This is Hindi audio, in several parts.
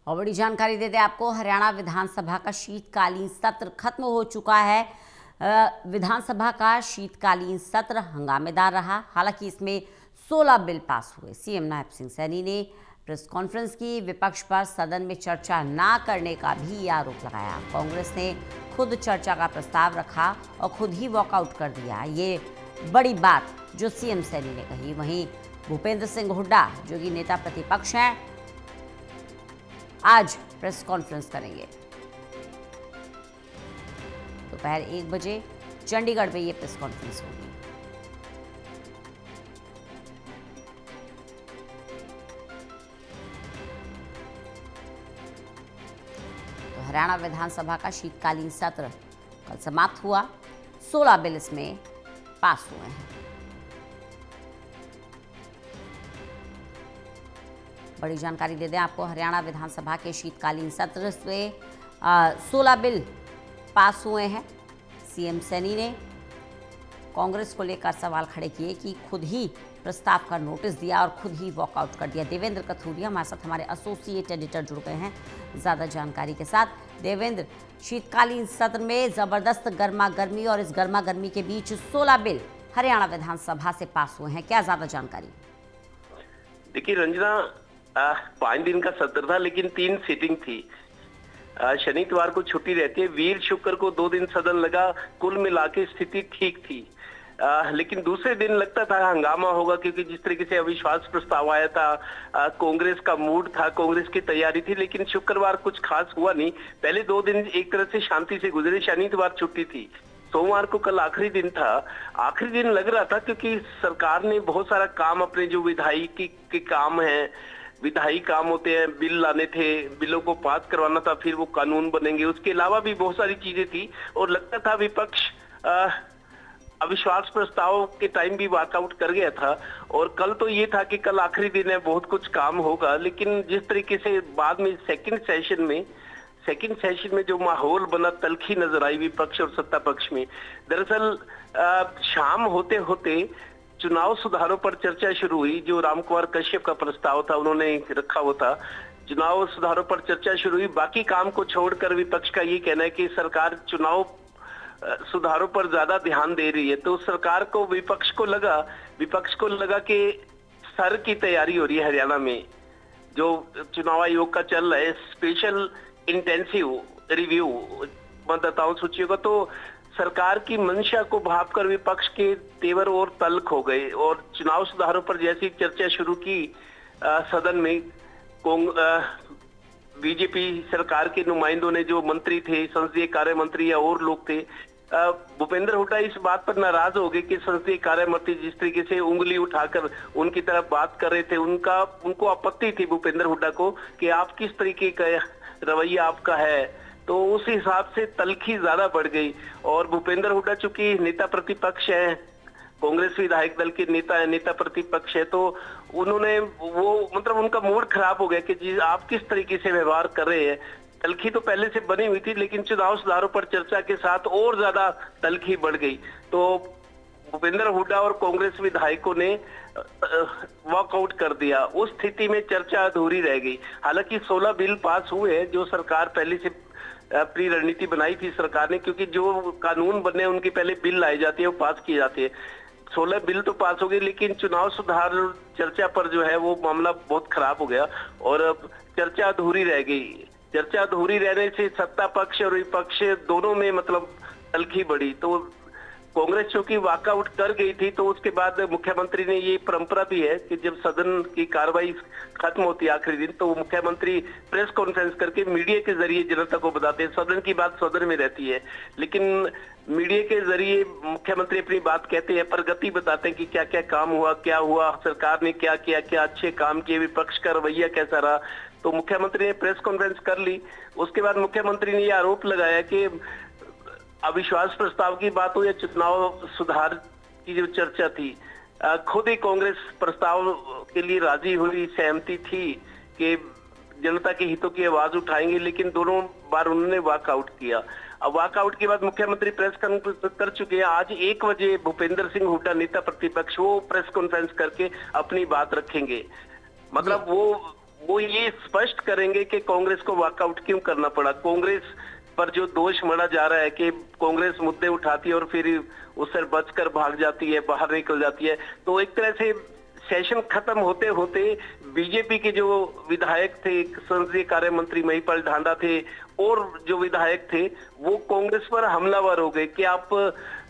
और बड़ी जानकारी देते हैं आपको, हरियाणा विधानसभा का शीतकालीन सत्र खत्म हो चुका है। विधानसभा का शीतकालीन सत्र हंगामेदार रहा। हालांकि इसमें 16 बिल पास हुए। सीएम नायब सिंह सैनी ने प्रेस कॉन्फ्रेंस की, विपक्ष पर सदन में चर्चा ना करने का भी आरोप लगाया। कांग्रेस ने खुद चर्चा का प्रस्ताव रखा और खुद ही वॉकआउट कर दिया। ये बड़ी बात जो सीएम सैनी ने कही। वहीं भूपेंद्र सिंह हुड्डा, जो कि नेता प्रतिपक्ष हैं, आज प्रेस कॉन्फ्रेंस करेंगे। दोपहर 1 बजे चंडीगढ़ में ये प्रेस कॉन्फ्रेंस होगी। तो हरियाणा विधानसभा का शीतकालीन सत्र कल समाप्त हुआ। 16 बिल इसमें पास हुए हैं। बड़ी जानकारी दे दें आपको, हरियाणा विधानसभा के शीतकालीन सत्र से 16 बिल पास हुए हैं। सीएम सैनी ने कांग्रेस को लेकर सवाल खड़े किए कि खुद ही प्रस्ताव का नोटिस दिया और खुद ही वॉकआउट कर दिया। देवेंद्र कथूरिया हमारे साथ, हमारे एसोसिएट एडिटर, जुड़ गए हैं ज़्यादा जानकारी के साथ। देवेंद्र, शीतकालीन सत्र में ज़बरदस्त गर्मा गर्मी और इस गर्मा गर्मी के बीच 16 बिल हरियाणा विधानसभा से पास हुए हैं, क्या ज़्यादा जानकारी? देखिए रंजना, 5 दिन का सत्र था लेकिन 3 सीटिंग थी। शनि इतवार को छुट्टी रहती है, वीर शुक्र को 2 दिन सदन लगा। कुल मिला के स्थिति ठीक थी। लेकिन दूसरे दिन लगता था हंगामा होगा, क्योंकि जिस तरीके से अविश्वास प्रस्ताव आया था, कांग्रेस का मूड था, कांग्रेस की तैयारी थी। लेकिन शुक्रवार कुछ खास हुआ नहीं। पहले 2 दिन एक तरह से शांति से गुजरे। शनि इतवार छुट्टी थी। सोमवार को कल आखिरी दिन था। आखिरी दिन लग रहा था क्योंकि सरकार ने बहुत सारा काम, अपने जो विधायी के काम है, विधायी काम होते हैं, बिल लाने थे, बिलों को पास करवाना था, फिर वो कानून बनेंगे। उसके अलावा भी बहुत सारी चीजें थी और लगता था विपक्ष अविश्वास प्रस्ताव के टाइम भी वॉकआउट कर गया था। और कल तो ये था कि कल आखिरी दिन है, बहुत कुछ काम होगा। लेकिन जिस तरीके से बाद में सेकंड सेशन में जो माहौल बना, तल्खी नजर आई विपक्ष और सत्ता पक्ष में। दरअसल शाम होते होते चुनाव सुधारों पर चर्चा शुरू हुई। जो रामकुमार कश्यप का प्रस्ताव था, उन्होंने रखा हुआ था। चुनाव सुधारों पर चर्चा शुरू हुई। बाकी काम को छोड़कर विपक्ष का ये कहना है कि सरकार चुनाव सुधारों पर ज्यादा ध्यान दे रही है। तो सरकार को, विपक्ष को लगा कि सर की तैयारी हो रही है हरियाणा में। जो चुनाव आयोग का चल रहा है स्पेशल इंटेंसिव रिव्यू मतदाताओं सूचियों का, तो सरकार की मंशा को भांपकर विपक्ष के तेवर और तल्ख हो गए। और चुनाव सुधारों पर जैसी चर्चा शुरू की सदन में, बीजेपी सरकार के नुमाइंदों ने, जो मंत्री थे, संसदीय कार्य मंत्री या और लोग थे, भूपेंद्र हुड्डा इस बात पर नाराज हो गए कि संसदीय कार्य मंत्री जिस तरीके से उंगली उठाकर उनकी तरफ बात कर रहे थे, उनको आपत्ति थी भूपेंद्र हुड्डा को कि आप किस तरीके का रवैया आपका है। तो उस हिसाब से तल्खी ज्यादा बढ़ गई। और भूपेंद्र हुड्डा चूंकि नेता प्रतिपक्ष है, कांग्रेस विधायक दल के नेता प्रतिपक्ष है, तो उन्होंने उनका मूड खराब हो गया कि जी आप किस तरीके से व्यवहार कर रहे हैं। तल्खी तो पहले से बनी हुई थी, लेकिन चुनाव सुधारों पर चर्चा के साथ और ज्यादा तल्खी बढ़ गई। तो भूपेंद्र हुड्डा और कांग्रेस विधायकों ने वॉकआउट कर दिया। उस स्थिति में चर्चा अधूरी रह गई। हालांकि 16 बिल पास हुए हैं, जो सरकार पहले से अपनी रणनीति बनाई थी सरकार ने, क्योंकि जो कानून बने उनके पहले बिल लाई जाती है, वो पास किए जाते हैं। 16 बिल तो पास हो गए, लेकिन चुनाव सुधार चर्चा पर जो है वो मामला बहुत खराब हो गया और अब चर्चा अधूरी रह गई। चर्चा अधूरी रहने से सत्ता पक्ष और विपक्ष दोनों में तल्खी बढ़ी। तो कांग्रेस चूंकि वॉकआउट कर गई थी, तो उसके बाद मुख्यमंत्री ने, ये परंपरा भी है कि जब सदन की कार्रवाई खत्म होती है आखिरी दिन, तो मुख्यमंत्री प्रेस कॉन्फ्रेंस करके मीडिया के जरिए जनता को बताते हैं। सदन की बात सदन में रहती है, लेकिन मीडिया के जरिए मुख्यमंत्री अपनी बात कहते हैं, प्रगति बताते हैं कि क्या क्या काम हुआ, क्या हुआ, सरकार ने क्या किया, क्या अच्छे काम किए, विपक्ष का रवैया कैसा रहा। तो मुख्यमंत्री ने प्रेस कॉन्फ्रेंस कर ली। उसके बाद मुख्यमंत्री ने यह आरोप लगाया कि अविश्वास प्रस्ताव की बात हो या चुनाव सुधार की जो चर्चा थी, खुद ही कांग्रेस प्रस्ताव के लिए राजी हुई, सहमति थी कि जनता के हितों की आवाज उठाएंगे, लेकिन दोनों बार उन्होंने वॉकआउट किया। अब वॉकआउट के बाद मुख्यमंत्री प्रेस कॉन्फ्रेंस कर चुके हैं। आज 1 बजे भूपेंद्र सिंह हुड्डा, नेता प्रतिपक्ष, वो प्रेस कॉन्फ्रेंस करके अपनी बात रखेंगे। वो ये स्पष्ट करेंगे कि कांग्रेस को वॉकआउट क्यों करना पड़ा। कांग्रेस पर जो दोष मढ़ा जा रहा है कि कांग्रेस मुद्दे उठाती है और फिर उससे बचकर भाग जाती है, बाहर निकल जाती है, तो एक तरह से सेशन खत्म होते होते बीजेपी के जो विधायक थे, संसदीय कार्य मंत्री महिपाल ढांडा थे और जो विधायक थे, वो कांग्रेस पर हमलावर हो गए कि आप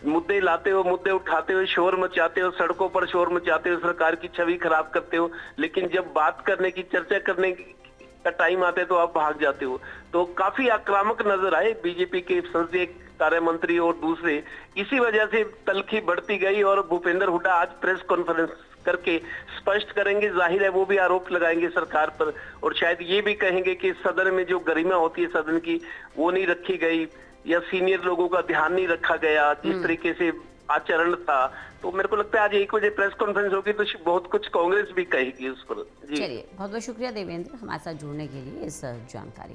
मुद्दे लाते हो, मुद्दे उठाते हो, शोर मचाते हो, सड़कों पर शोर मचाते हो, सरकार की छवि खराब करते हो, लेकिन जब बात करने की, चर्चा करने का टाइम आता है तो आप भाग जाते हो। तो काफी आक्रामक नजर आए बीजेपी के संसदीय कार्य मंत्री और दूसरे। इसी वजह से तल्खी बढ़ती गई और भूपेंद्र हुड्डा आज प्रेस कॉन्फ्रेंस करके स्पष्ट करेंगे। जाहिर है वो भी आरोप लगाएंगे सरकार पर और शायद ये भी कहेंगे कि सदन में जो गरिमा होती है सदन की, वो नहीं रखी गई या सीनियर लोगों का ध्यान नहीं रखा गया जिस तरीके से आचरण था। तो मेरे को लगता है आज 1 बजे प्रेस कॉन्फ्रेंस होगी तो बहुत कुछ कांग्रेस भी कहेगी उस पर। जी चलिए, बहुत बहुत शुक्रिया देवेंद्र हमारे साथ जुड़ने के लिए, इस जानकारी के लिए।